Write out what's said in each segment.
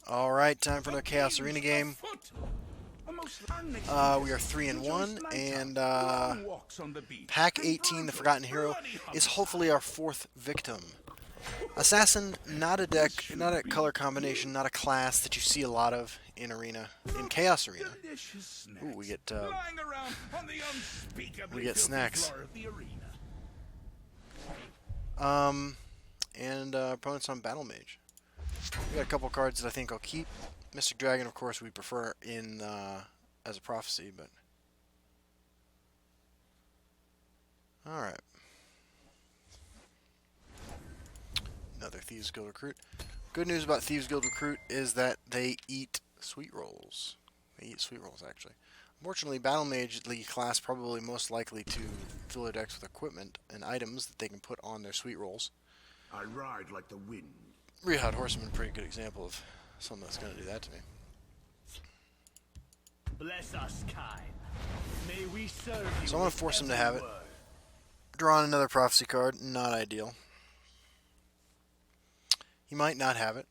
Alright, time for another Chaos Arena game. We are 3-1, and Pack 18, the Forgotten Hero, is hopefully our fourth victim. Assassin, not a deck, not a color combination, not a class that you see a lot of in Arena, in Chaos Arena. Ooh, we get snacks. And opponents on Battle Mage. We got a couple cards that I think I'll keep. Mystic Dragon, of course, we prefer in as a prophecy, but all right. Another Thieves Guild Recruit. Good news about Thieves Guild Recruit is that they eat sweet rolls. They eat sweet rolls, actually. Unfortunately, Battle Mage League class probably most likely to fill their decks with equipment and items that they can put on their sweet rolls. I ride like the wind. Rehad Horseman, a pretty good example of something that's going to do that to me. Bless us, kind. May we serve you. So I'm going to force him to have it. Draw on another prophecy card. Not ideal. He might not have it.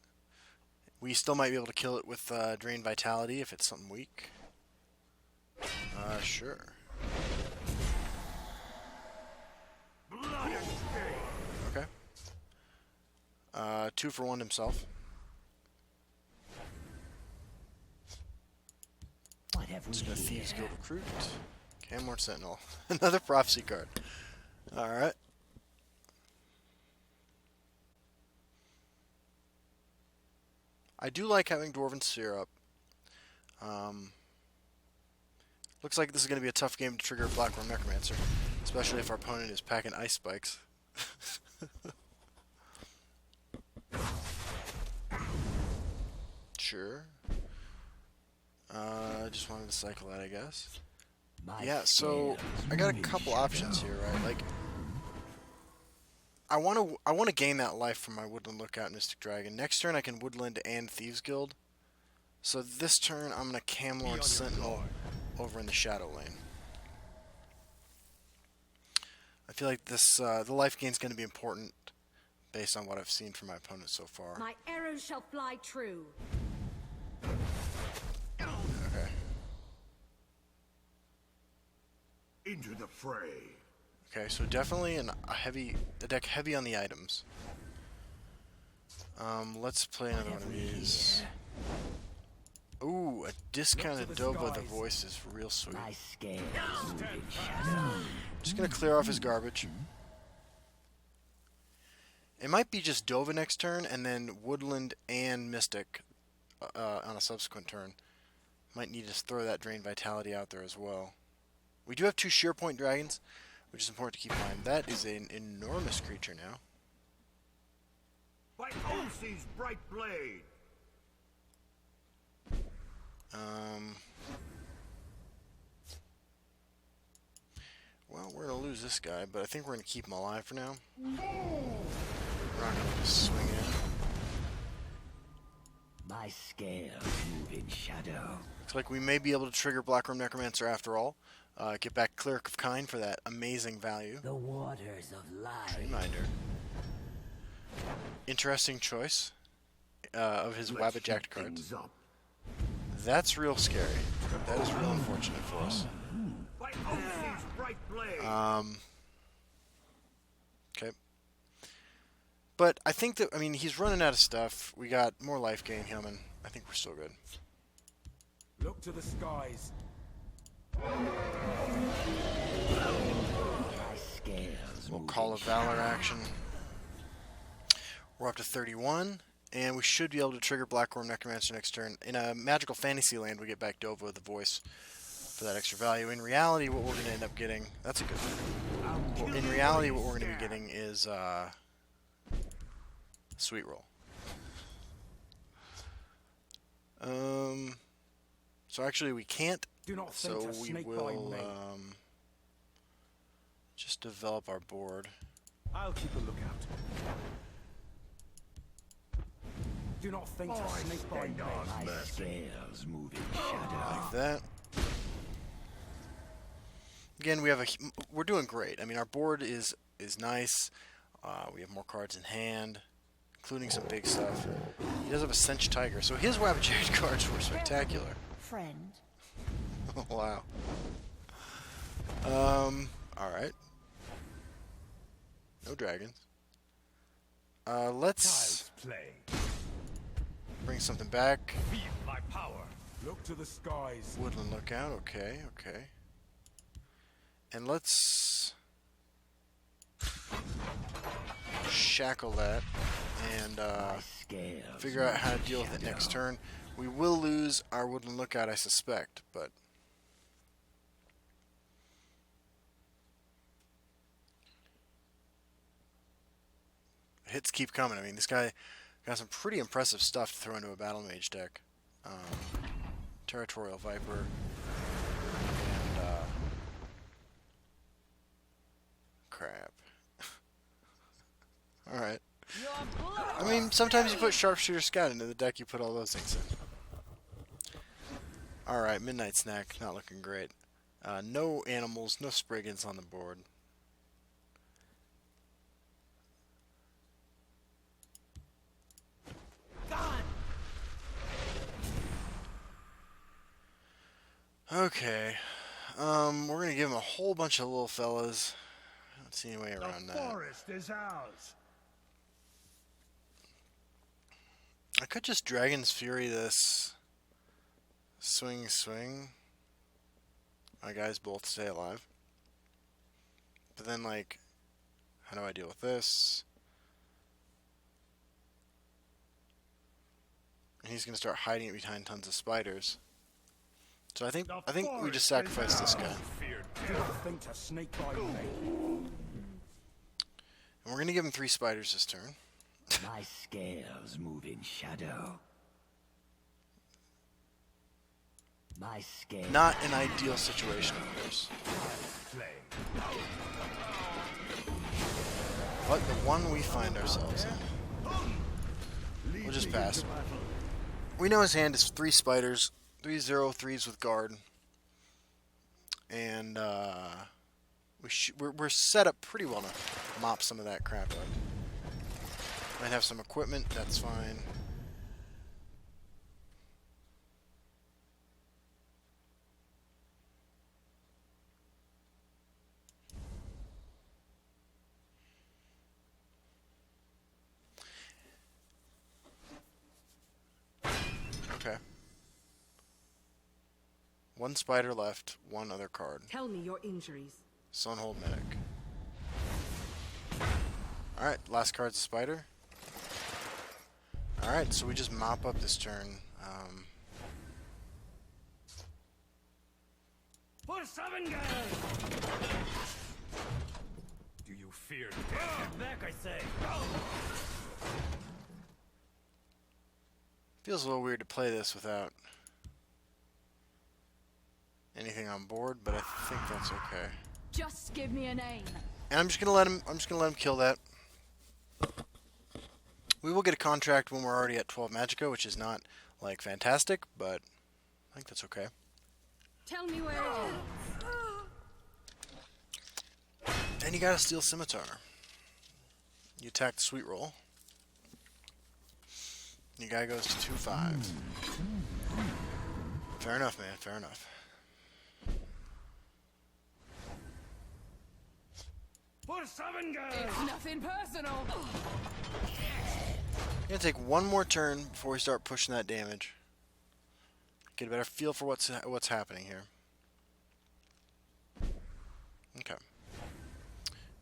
We still might be able to kill it with Drain Vitality if it's something weak. Sure. Okay. 2 for 1 himself. Just gonna Thieves Guild Recruit. Camlorn Sentinel. Another prophecy card. Alright. I do like having Dwarven Sphere up. Looks like this is going to be a tough game to trigger Blackworm Necromancer, especially if our opponent is packing Ice Spikes. Sure. Just wanted to cycle that, I guess. Yeah, so I got a couple options here, right? Like, I want to gain that life from my Woodland Lookout Mystic Dragon. Next turn I can Woodland and Thieves Guild. So this turn I'm gonna Camlorn Sentinel over in the Shadow Lane. I feel like this the life gain is going to be important based on what I've seen from my opponent so far. My arrows shall fly true. Okay. Into the fray. Okay, so definitely a deck heavy on the items. Let's play another one of these. Ooh, a discounted Dova the Voice is real sweet. Just gonna clear off his garbage. It might be just Dova next turn, and then Woodland and Mystic on a subsequent turn. Might need to throw that Drain Vitality out there as well. We do have 2 Sheer Point Dragons, which is important to keep in mind. That is an enormous creature now. By Ose's bright blade. Well, we're going to lose this guy, but I think we're going to keep him alive for now. We're not going to just swing in. My scales move in shadow. Looks like we may be able to trigger Blackworm Necromancer after all. Get back Cleric of Kind for that amazing value. The waters of life. Reminder. Interesting choice of his Wabbit-Jacked cards. That's real scary. That is real unfortunate for us. Okay. But I think that, I mean, he's running out of stuff. We got more life gain coming. I think we're still good. Look to the skies. We'll call a Valor action. We're up to 31, and we should be able to trigger Blackworm Necromancer next turn. In a Magical Fantasy land, we get back Dova the Voice for that extra value. In reality, what we're going to end up getting... That's a good thing. Well, in reality, what we're going to be getting is Sweet Roll. So actually, we can't. So we will just develop our board. I'll keep a lookout. Do not think a snake bite My scales move in shadow. Like that. Again, we're doing great. I mean, our board is nice. We have more cards in hand, including some big stuff. He does have a Cinch Tiger, so his Wabajade cards were spectacular. Friend. Oh, wow. Alright. No dragons. Let's Child's play. bring something back. Feel my power. Look to the skies. Woodland Lookout, okay, okay. And let's shackle that and figure out how to deal with it next turn. We will lose our Woodland Lookout, I suspect, but hits keep coming. I mean, this guy got some pretty impressive stuff to throw into a Battle Mage deck. Territorial Viper and crap. Alright. I mean, sometimes you put Sharpshooter Scout into the deck, you put all those things in. Alright, Midnight Snack, not looking great. No animals, no Spriggans on the board. Okay. We're gonna give him a whole bunch of little fellas. I don't see any way around The that. forest is ours. I could just Dragon's Fury this. Swing, swing. My guys both stay alive. But then, like, how do I deal with this? And he's gonna start hiding it behind tons of spiders. So I think we just sacrifice this guy. Do not think to sneak by me. And we're gonna give him 3 spiders this turn. My scales move in shadow. My scales. Not an ideal situation, of course. But the one we find ourselves in. We'll just pass. We know his hand is 3 spiders, 3/0/3s with guard, and we're set up pretty well to mop some of that crap up. Might have some equipment, that's fine. Okay. 1 spider left, 1 other card. Tell me your injuries. Sunhold Medic. Alright, last card's a spider. Alright, so we just mop up this turn. For Savengard! Do you fear death? Get back, I say! Feels a little weird to play this without anything on board, but I think that's okay. Just give me a name. And I'm just gonna let him kill that. We will get a contract when we're already at 12 Magicka, which is not like fantastic, but I think that's okay. Tell me where it is. And you gotta steal Scimitar. You attack the Sweet Roll. Your guy goes to 2/5. Fair enough, man. Fair enough. For Savengard! It's nothing personal. Gonna take one more turn before we start pushing that damage. Get a better feel for what's happening here. Okay.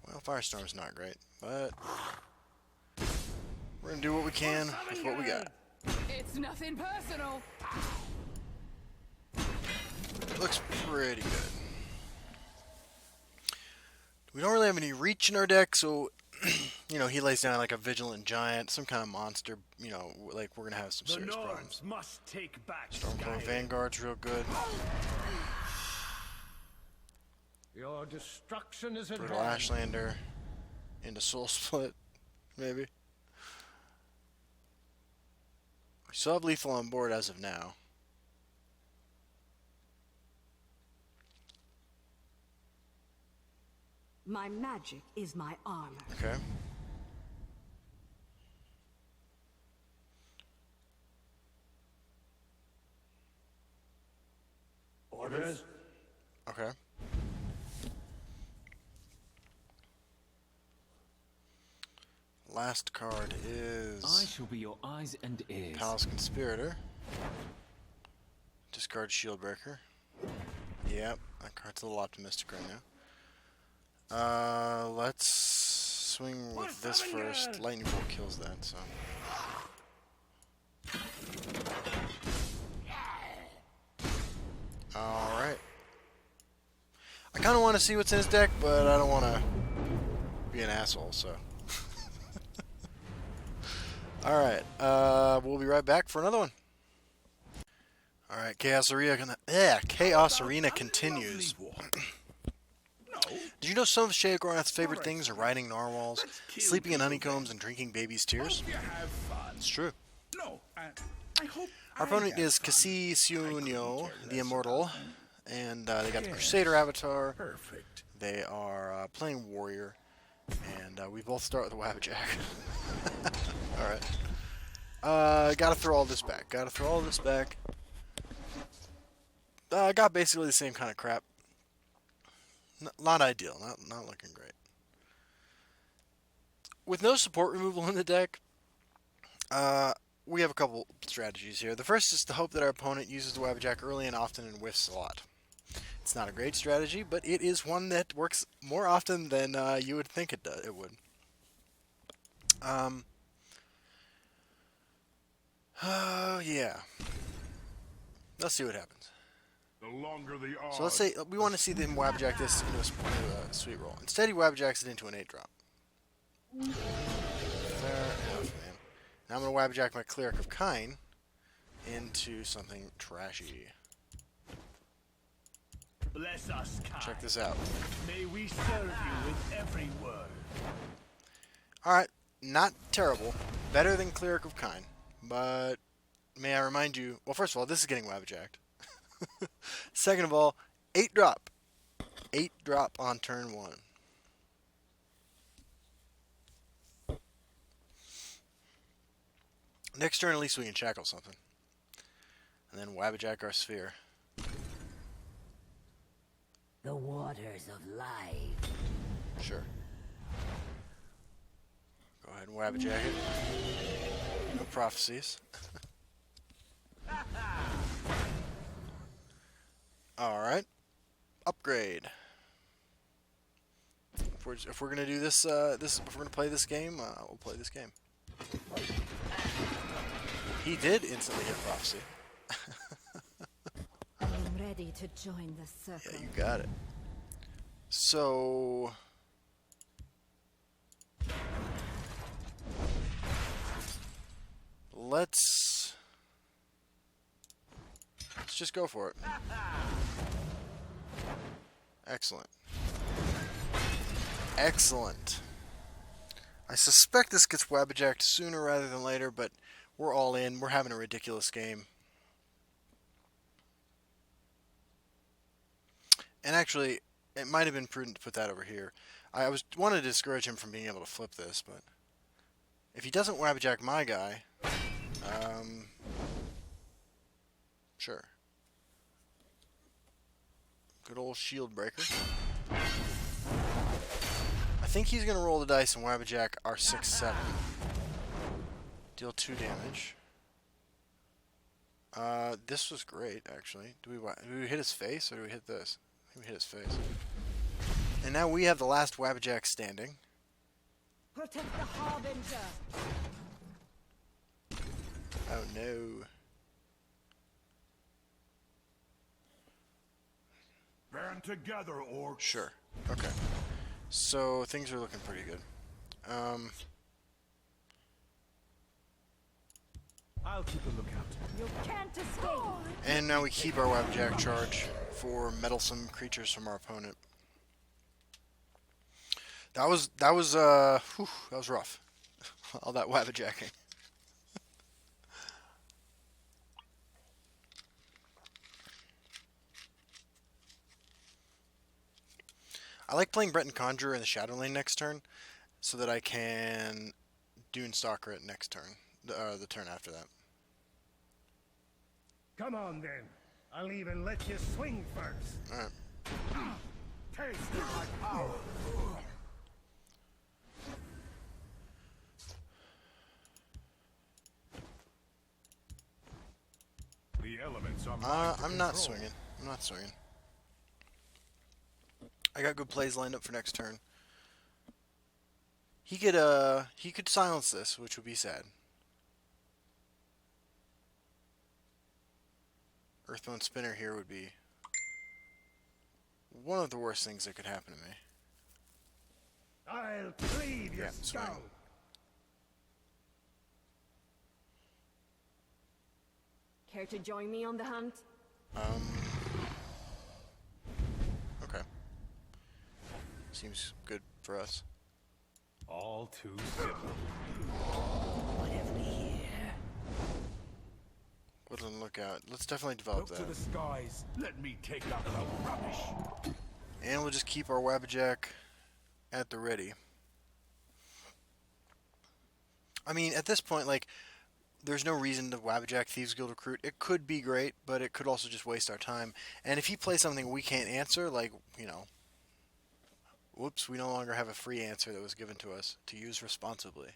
Well, Firestorm's not great, but we're gonna do what we can with what we got. It's nothing personal. Looks pretty good. We don't really have any reach in our deck, so you know, he lays down like a Vigilant Giant, some kind of monster, you know, like we're gonna have some The serious problems. Nords must take back Stormcloak Skyrim. Vanguard's real good. Your destruction is at Brutal hand. Ashlander into Soul Split, maybe. We still have lethal on board as of now. My magic is my armor. Okay. Orders? Okay. Last card I is shall be your eyes and ears. Palace Conspirator. Discard Shieldbreaker. Yep, that card's a little optimistic right now. Let's swing with this first. Lightning Bolt kills that, so. Alright. I kind of want to see what's in his deck, but I don't want to be an asshole, so. Alright, we'll be right back for another one. Alright, Chaos Arena continues. Did you know some of Sheogorath's favorite things are riding narwhals, sleeping in honeycombs, and drinking babies' tears? It's true. No, I hope Our opponent is Kasi Siunyo, the Immortal, and they got the Crusader avatar. perfect. They are playing Warrior, and we both start with the Wabbajack. Alright. Gotta throw all this back. Got basically the same kind of crap. Not ideal. Not looking great. With no support removal in the deck, we have a couple strategies here. The first is to hope that our opponent uses the Wabbajack early and often and whiffs a lot. It's not a great strategy, but it is one that works more often than you would think it would. Yeah. Let's see what happens. The longer the odds. So let's say we want to see them Wabbajack this into a sweet roll. Instead, he Wabbajacks it into an 8-drop. Fair enough, man. Now I'm going to Wabbajack my Cleric of Kine into something trashy. Bless us, kind. Check this out. May we serve you with every word. Alright, not terrible. Better than Cleric of Kine. But may I remind you, well, first of all, this is getting Wabbajacked. Second of all, 8-drop. 8-drop on turn 1. Next turn, at least we can shackle something. And then Wabbajack our sphere. The waters of life. Sure. Go ahead and Wabbajack it. No prophecies. Alright. Upgrade. If we're gonna do this, if we're gonna play this game, we'll play this game. He did instantly hit prophecy. I am ready to join the circle. Yeah, you got it. So let's just go for it. Excellent. Excellent. I suspect this gets Wabbajacked sooner rather than later, but we're all in. We're having a ridiculous game. And actually, it might have been prudent to put that over here. I wanted to discourage him from being able to flip this, but if he doesn't Wabbajack my guy, sure. Good old shield breaker. I think he's going to roll the dice and Wabbajack our 6/7. Deal 2 damage. This was great, actually. Do we hit his face, or do we hit this? I think we hit his face. And now we have the last Wabbajack standing. Protect the Harbinger. Oh no. Band together, orcs. Sure. Okay. So things are looking pretty good. I'll keep a lookout. You can't escape. And now we keep our Wabbajack charge for meddlesome creatures from our opponent. That was rough. All that Wabbajacking. I like playing Breton Conjurer in the Shadow Lane next turn, so that I can Dune Stalker it next turn, the turn after that. Come on then. I'll even let you swing first. All right. Taste of my power. The elements are mine to I'm not control. swinging. I'm not swinging. I got good plays lined up for next turn. He could silence this, which would be sad. Earthbone Spinner here would be one of the worst things that could happen to me. I'll cleave your Yeah, swing. skull. Care to join me on the hunt? Okay. Seems good for us. All too simple. What have we here? Woodland Lookout. Let's definitely develop Look to that. the skies. Let me take out the rubbish. And we'll just keep our Wabbajack at the ready. I mean, at this point, like, there's no reason to Wabbajack Thieves Guild Recruit. It could be great, but it could also just waste our time. And if he plays something we can't answer, like, you know, whoops, we no longer have a free answer that was given to us to use responsibly.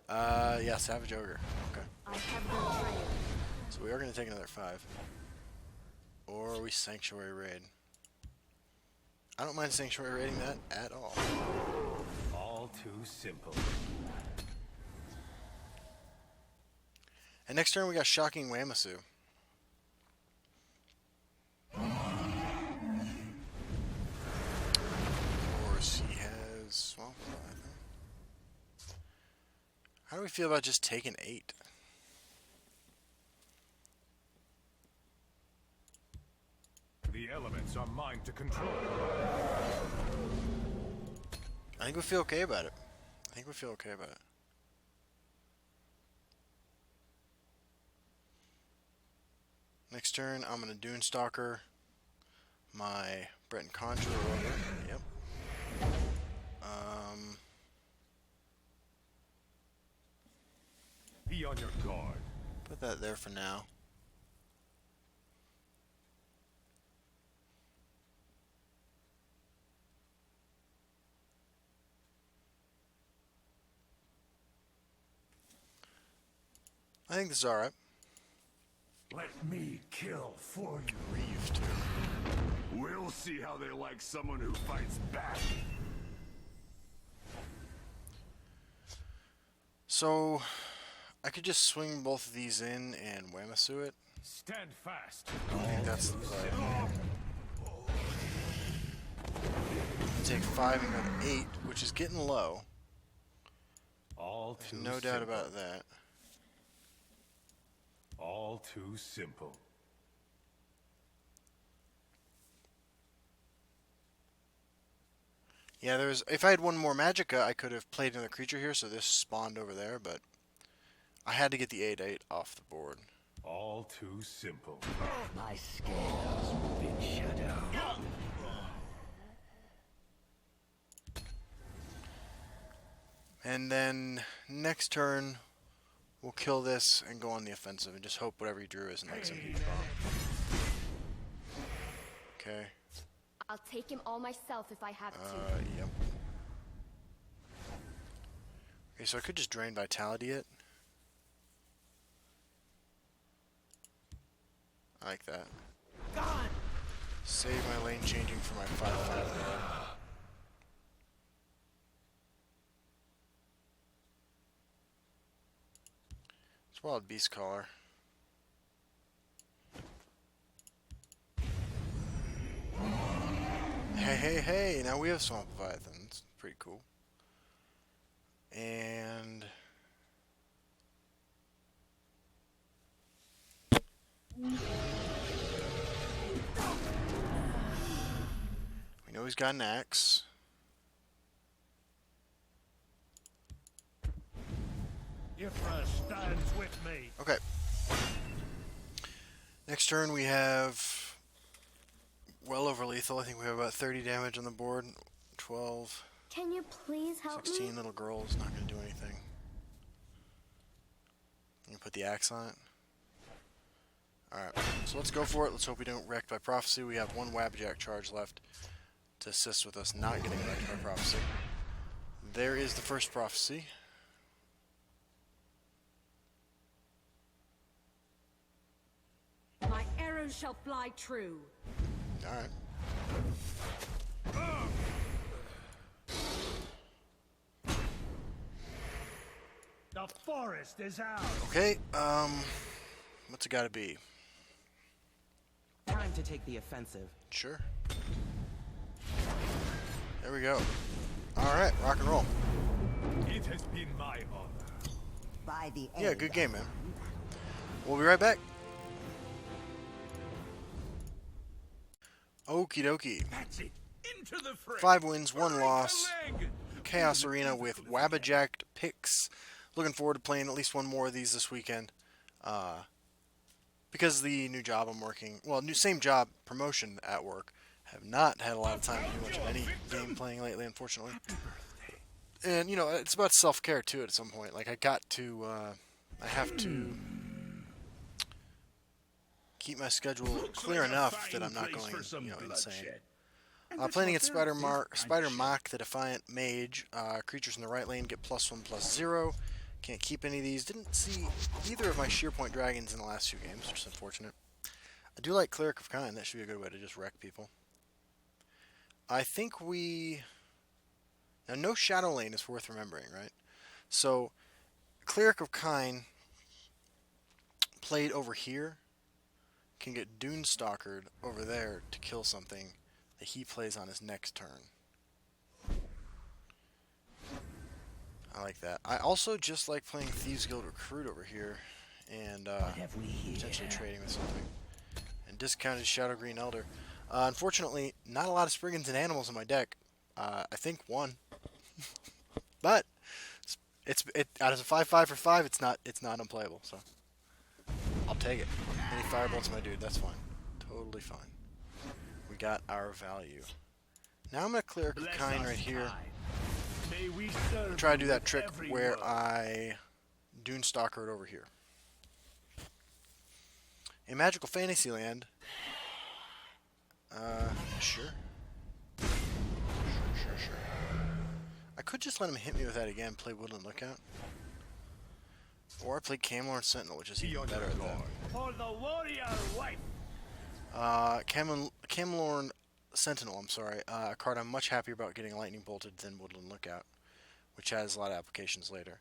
Yeah, Savage Ogre. Okay. I have the trail. So we are going to take another 5. Or we Sanctuary Raid. I don't mind Sanctuary Raiding that at all. All too simple. And next turn we got Shocking Wamasu. Of course, he has Swamp Leviathan. How do we feel about just taking 8? The elements are mine to control. I think we feel okay about it. I think we feel okay about it. Next turn, I'm going to Dune Stalker my Breton Conjurer over. Yep. Be on your guard. Put that there for now. I think this is alright. Let me kill for you. Reeve too. We'll see how they like someone who fights back. So, I could just swing both of these in and Wamasu it. Stand fast. I think that's the play. Take 5 and go to 8, which is getting low. All too No doubt about that. All too simple. Yeah, if I had one more Magicka, I could have played another creature here, so this spawned over there, but I had to get the 8/8 off the board. All too simple. My scales move in shadow. And then next turn, we'll kill this and go on the offensive and just hope whatever he drew isn't like some huge bomb. Okay. I'll take him all myself if I have to. Yep. Okay, so I could just Drain Vitality it. I like that. Save my lane changing for my 5/5. It's Wild Beast Caller. Hey, now we have Swamp Leviathan. It's pretty cool. And we know he's got an axe. Ifra stands with me. Okay. Next turn we have well over lethal. I think we have about 30 damage on the board. 12, Can you please help 16. me? Little girl's not going to do anything. You can put the axe on it. Alright, so let's go for it. Let's hope we don't wrecked by prophecy. We have one Wabbajack charge left to assist with us not getting wrecked by prophecy. There is the first prophecy. My arrows shall fly true. Alright. The forest is ours. Okay, what's it gotta be? Time to take the offensive. Sure. There we go. Alright, rock and roll. It has been my honor. By the Yeah, end good of game, man. We'll be right back. Okie dokie. That's it. Into the fray. 5 wins, 1 loss. Leg. Chaos Arena with Wabbajacked picks. Looking forward to playing at least one more of these this weekend. Because the new job I'm working, well, same job, promotion at work, have not had a lot of time to do much of any game playing lately, unfortunately. And, you know, it's about self-care, too, at some point. Like, I have to keep my schedule clear enough that I'm not going, insane. Playing against Spider Mock, the Defiant Mage. Creatures in the right lane get +1/+0. Can't keep any of these. Didn't see either of my Shearpoint Dragons in the last few games, which is unfortunate. I do like Cleric of Kind. That should be a good way to just wreck people. I think now, no Shadow Lane is worth remembering, right? So, Cleric of Kind played over here can get Dune Stalkered over there to kill something that he plays on his next turn. I like that. I also just like playing Thieves Guild Recruit over here and potentially trading with something. And discounted Shadow Green Elder. Unfortunately, not a lot of Spriggans and Animals in my deck. I think 1. But it's out of a 5/5 for 5, it's not unplayable, so I'll take it. Any Firebolts, my dude, that's fine. Totally fine. We got our value. Now I'm gonna Cleric of Kind right here. May we serve Try to do you that with trick every where word. I Dune Stalker it over here. In Magical Fantasyland, sure. Sure. I could just let him hit me with that again, play Woodland Lookout. Or I play Camelorn Sentinel, which is even better at that. For the warrior wife. Camelorn Sentinel, I'm sorry. A card I'm much happier about getting lightning bolted than Woodland Lookout, which has a lot of applications later.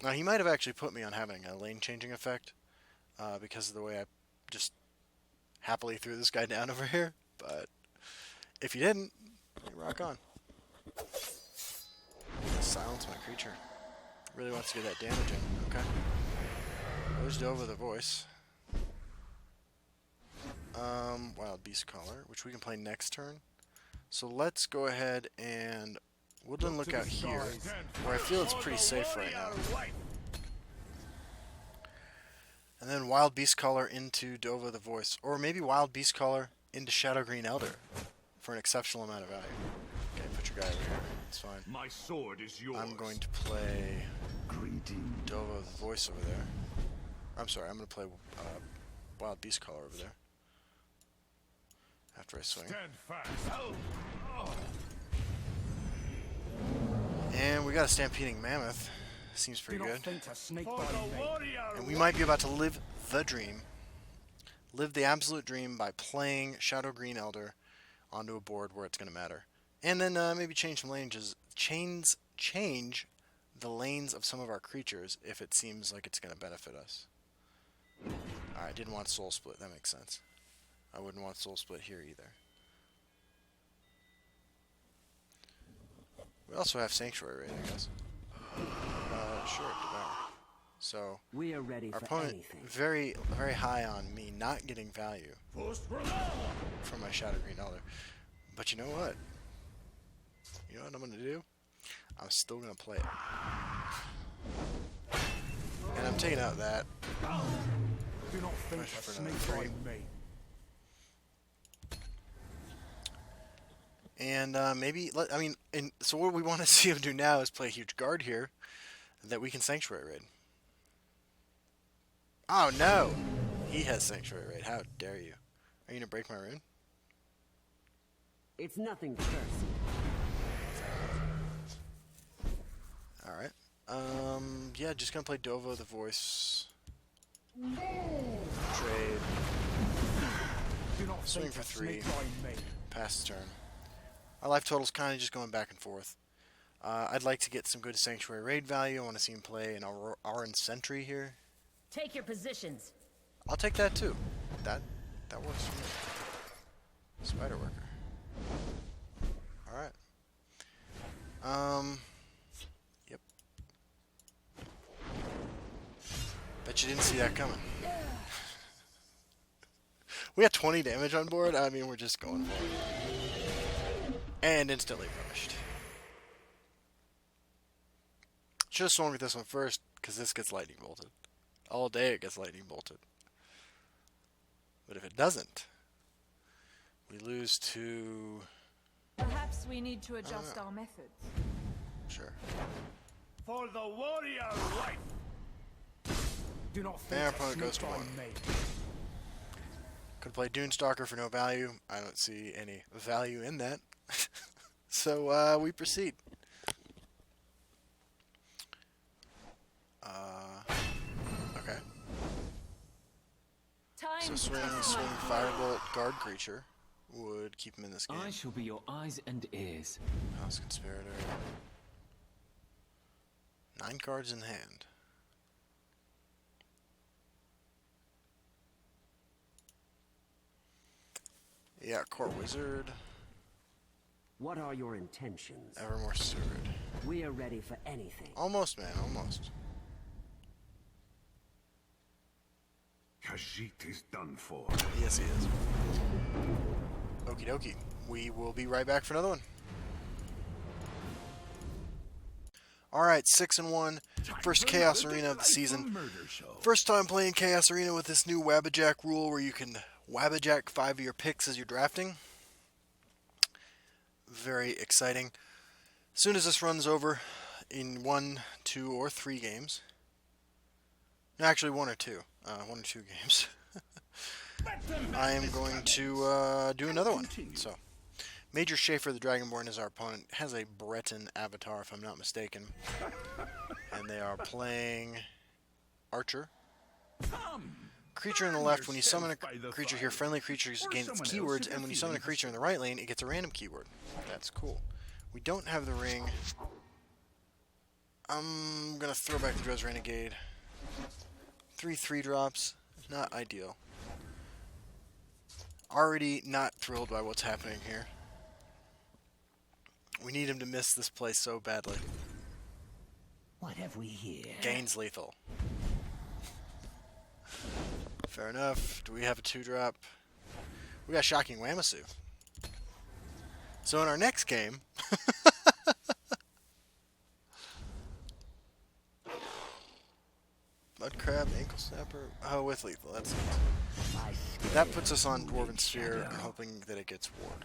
Now, he might have actually put me on having a lane changing effect because of the way I just happily threw this guy down over here. But if he didn't, rock on. Silence my creature. Really wants to get that damage in. Okay. Goes over the voice. Wild Beast Caller, which we can play next turn. So let's go ahead and Woodland Lookout here, where I feel it's pretty safe right now. And then Wild Beast Caller into Dova the Voice. Or maybe Wild Beast Caller into Shadow Green Elder for an exceptional amount of value. Okay, put your guy over here. It's fine. My sword is yours. I'm going to play Dova the Voice over there. I'm sorry, I'm going to play Wild Beast Caller over there. After I swing. Stand fast. And we got a Stampeding Mammoth. Seems pretty good. For the warrior And we might be about to live the dream. Live the absolute dream by playing Shadow Green Elder onto a board where it's going to matter. And then maybe change some lanes. Change the lanes of some of our creatures if it seems like it's going to benefit us. Alright, didn't want Soul Split. That makes sense. I wouldn't want Soul Split here either. We also have Sanctuary Raid, I guess. Sure, Devour. So, We are ready our for opponent anything. very high on me not getting value from my Shadow Green Elder. But you know what? You know what I'm going to do? I'm still going to play it. And I'm taking out that. Do not think Push a for another snake 3. like me. And maybe, so what we want to see him do now is play a huge guard here that we can Sanctuary Raid. Oh no! He has Sanctuary Raid. How dare you? Are you going to break my rune? It's nothing personal. Alright. Yeah, just going to play Dovo the Voice. Trade. Do not Swing think for a 3. snake like me. Pass the turn. Our life total's kind of just going back and forth. I'd like to get some good Sanctuary Raid value. I want to see him play an Auron Sentry here. Take your positions. I'll take that too. That works for me. Spider Worker. Alright. Yep. Bet you didn't see that coming. We got 20 damage on board. I mean, we're just going for it. And instantly punished. Should have swung with this one first, because this gets lightning bolted. All day it gets lightning bolted. But if it doesn't, we lose to... Perhaps we need to adjust our methods. Sure. For the warrior life. Do not think And our a opponent goes snake to like 1. me. Could play Dunestalker for no value. I don't see any value in that. So, we proceed. Okay. Time So to swing, test my Firebolt, guard creature would keep him in this game. I shall be your eyes and ears. House Conspirator. 9 cards in hand. Yeah, Court Wizard. What are your intentions? Evermore Steward. We are ready for anything. Almost, man, almost. Khajiit is done for. Yes, he is. Okie dokie. We will be right back for another one. Alright, 6-1. First Chaos Arena of the season. First time playing Chaos Arena with this new Wabbajack rule where you can Wabbajack 5 of your picks as you're drafting. Very exciting. As soon as this runs over in 1, 2, or 3 games. Actually, 1 or 2. 1 or 2 games. I am going to do another one. So, Major Schaefer, the Dragonborn, is our opponent. Has a Breton avatar, if I'm not mistaken. And they are playing Archer. Creature in the left, when you summon a creature here, friendly creatures gain its keywords, and when you summon a creature in the right lane, it gets a random keyword. That's cool. We don't have the ring. I'm going to throw back the Drez Renegade. 3 3-drops. Not ideal. Already not thrilled by what's happening here. We need him to miss this play so badly. What have we here? Gains lethal. Fair enough. Do we have a 2-drop? We got Shocking Wamasu. So in our next game... Mudcrab, Ankle Snapper... Oh, with lethal. That's it. That puts us on Dwarven Sphere, hoping that it gets Ward.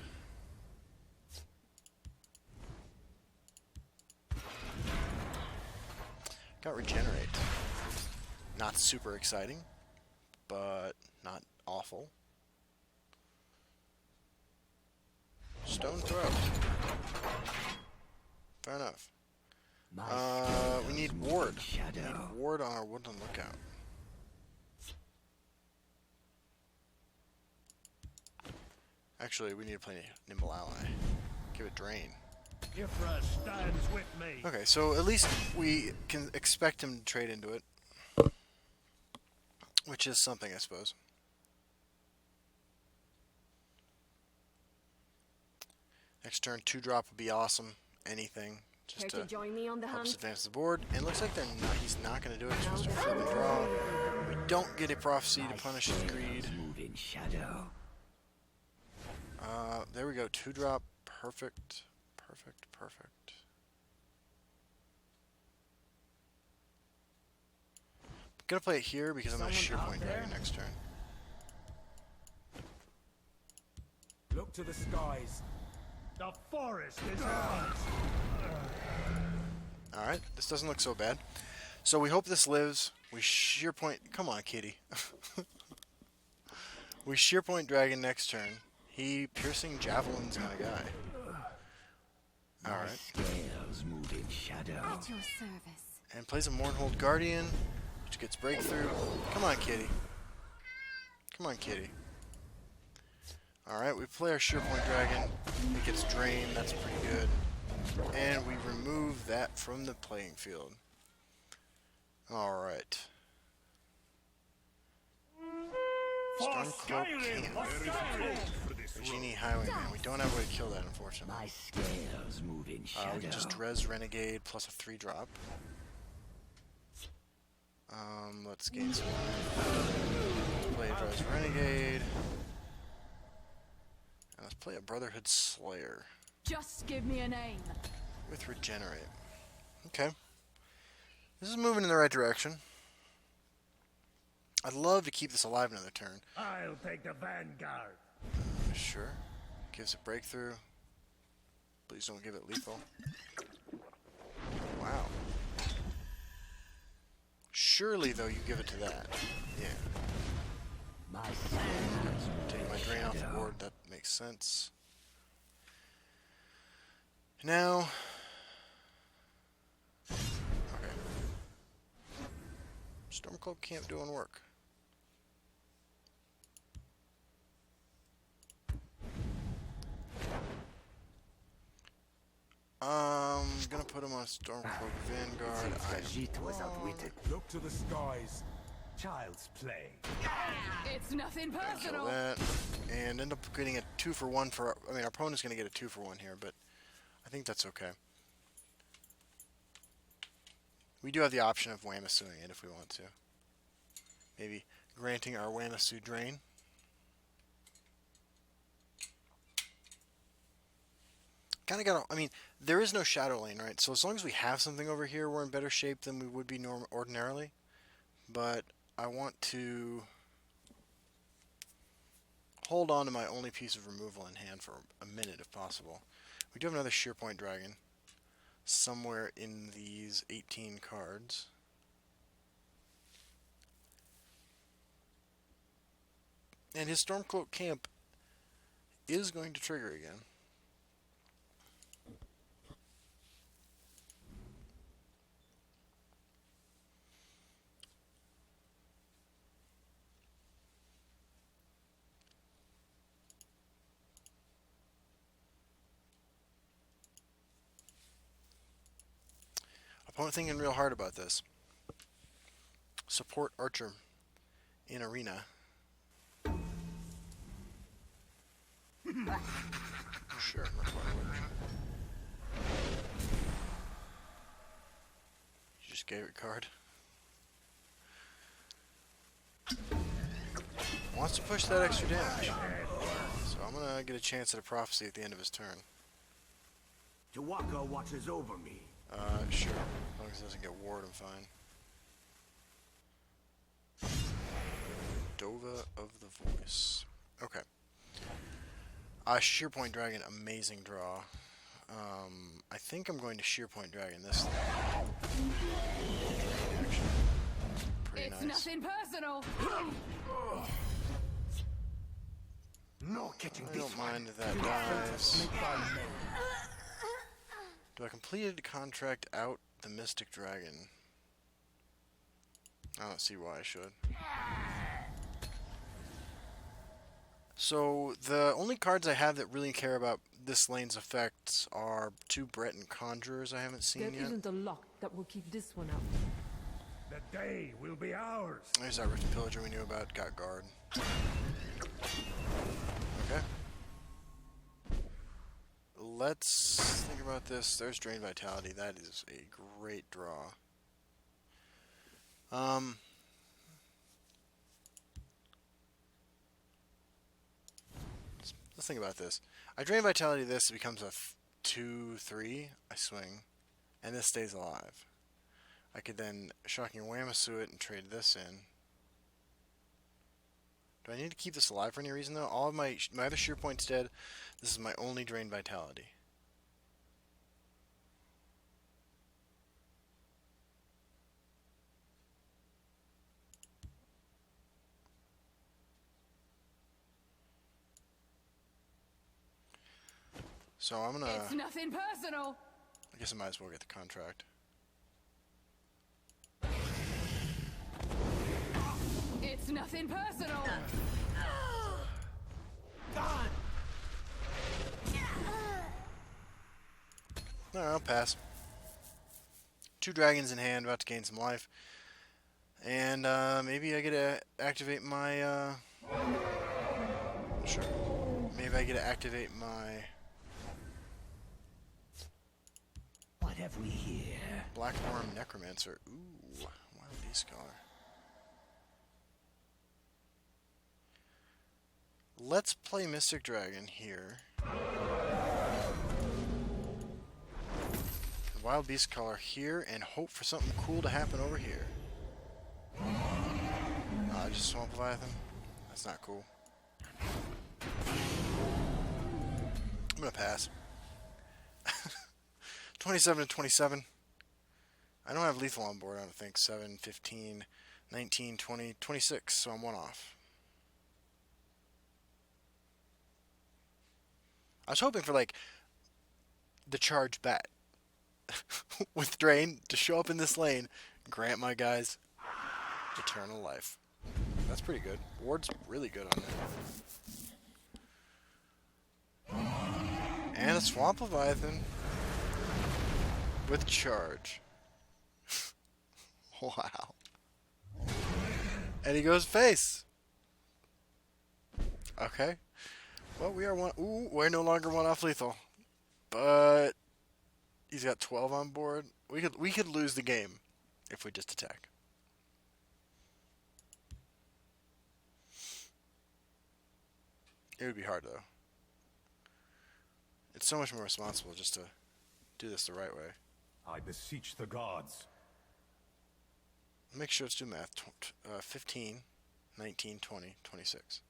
Got Regenerate. Not super exciting, but not awful. Stone Throw. Fair enough. We need Ward. We need Ward on our Woodland Lookout. Actually, we need to play Nimble Ally. Give it Drain. Ifra stands with me. Okay, so at least we can expect him to trade into it. Which is something, I suppose. Next turn, 2-drop would be awesome. Anything. Care Just to to join me on the help us hunt? advance the board. And it looks like he's not going to do it. He's supposed to flip and draw. We don't get a Prophecy to punish his greed. Move in shadow. There we go. 2-drop. Perfect. Perfect. Perfect. gonna play it here because I'm gonna Someone sheer out point there? dragon next turn. Look to the skies. The forest is ours. Alright, this doesn't look so bad. So we hope this lives. We sheer point. Come on, kitty. We sheer point dragon next turn. He piercing javelins my guy. Alright. Scales move in shadow. At your service. And plays a Mournhold Guardian, which gets breakthrough. Come on, kitty. Come on, kitty. Alright, we play our sheer point dragon. It gets drained. That's pretty good. And we remove that from the playing field. Alright. Stormcloak Camp. Genie Highwayman. We don't have a way to kill that, unfortunately. My scales move in shadow. We can just res Renegade plus a 3-drop. Let's gain some life. Let's play a res Renegade. And let's play a Brotherhood Slayer Just give me a name. with Regenerate. Okay. This is moving in the right direction. I'd love to keep this alive another turn. I'll take the vanguard. Sure. Gives it breakthrough. Please don't give it lethal. Wow. Surely, though, you give it to that. Yeah. My scales Take my drain off the board. That makes sense. Now... Okay. Stormcloak Camp doing work. Gonna put him on Stormcloak Vanguard. Khajiit was outwitted. Look to the skies. Child's play. It's nothing Kill personal. that. And end up getting a 2-for-1 for... I mean, our opponent's gonna get a 2-for-1 here, but I think that's okay. We do have the option of Wamasuing it if we want to. Maybe granting our Wamasu drain. Kind of got. I mean, there is no shadow lane, right? So as long as we have something over here, we're in better shape than we would be ordinarily. But I want to hold on to my only piece of removal in hand for a minute, if possible. We do have another sheer point dragon somewhere in these 18 cards. And his Stormcloak Camp is going to trigger again. Opponent thinking real hard about this. Support Archer in Arena. Sure. You just gave it a card. Wants to push that extra damage. So I'm gonna get a chance at a prophecy at the end of his turn. Tawaka watches over me. Sure. As long as it doesn't get ward, I'm fine. Dova of the Voice. Okay. Sheer Point Dragon, amazing draw. I think I'm going to Sheer Point Dragon this time. Action. Pretty It's nice. nothing personal. No catching I this don't one. mind if that dies. Do I complete a contract out the Mystic Dragon? I don't see why I should. So, the only cards I have that really care about this lane's effects are 2 Breton Conjurers I haven't seen There yet. isn't a lock that will keep this one out. The day will be ours. There's that Rift Pillager we knew about, got guard. Okay. Let's think about this. There's Drain Vitality. That is a great draw. Let's think about this. I Drain Vitality this, it becomes a 2-3. I swing. And this stays alive. I could then Shocking Wamasu it and trade this in. Do I need to keep this alive for any reason though? All of my other shear points dead. This is my only drained vitality. So I'm gonna. It's nothing personal. I guess I might as well get the contract. It's nothing personal. No, I'll pass. 2 dragons in hand, about to gain some life. And maybe I get to activate my. Sure. Maybe I get to activate my. What have we here? Black Worm Necromancer. Ooh, Wild Beast Scholar. Let's play Mystic Dragon here. Wild Beast Color here, and hope for something cool to happen over here. Just Swamp Leviathan? That's not cool. I'm gonna pass. 27 to 27. I don't have lethal on board, I don't think. 7, 15, 19, 20, 26, so I'm 1 off. I was hoping for, like, the charge bat. With Drain to show up in this lane, grant my guys eternal life. That's pretty good. Ward's really good on that. And a Swamp Leviathan with charge. Wow. And he goes face. Okay. Well, we are 1. Ooh, we're no longer 1 off lethal. But he's got 12 on board. We could lose the game if we just attack. It would be hard though. It's so much more responsible just to do this the right way. I beseech the gods. Make sure it's do math. 15, 19, 20, 26.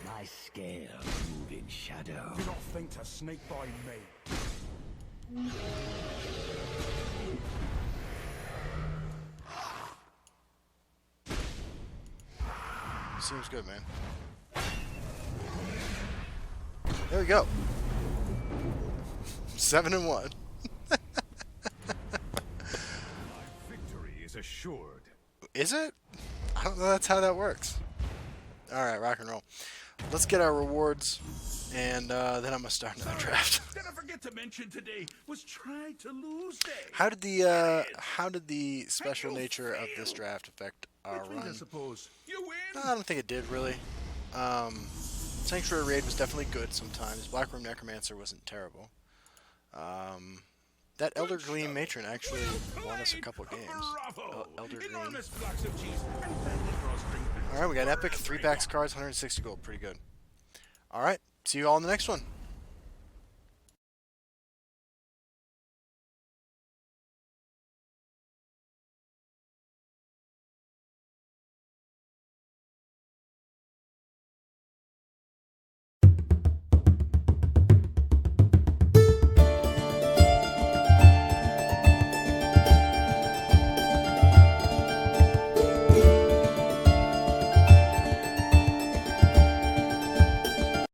My scales move in shadow. Do not think to snake by me. Seems good, man. There we go. 7 and 1. Victory is assured. Is it? I don't know that's how that works. Alright, rock and roll. Let's get our rewards, and then I'm gonna start another draft. Did I forget to mention today was try to lose day. How did the special nature of this draft affect our Which means, I run? suppose you win. I don't think it did really. Sanctuary Raid was definitely good sometimes. Black Room Necromancer wasn't terrible. That Elder Gleam Matron actually won us a couple of games. Elder Gleam. Enormous blocks of cheese and bandit drawstring. Alright, we got an epic 3 packs cards, 160 gold. Pretty good. Alright, see you all in the next one.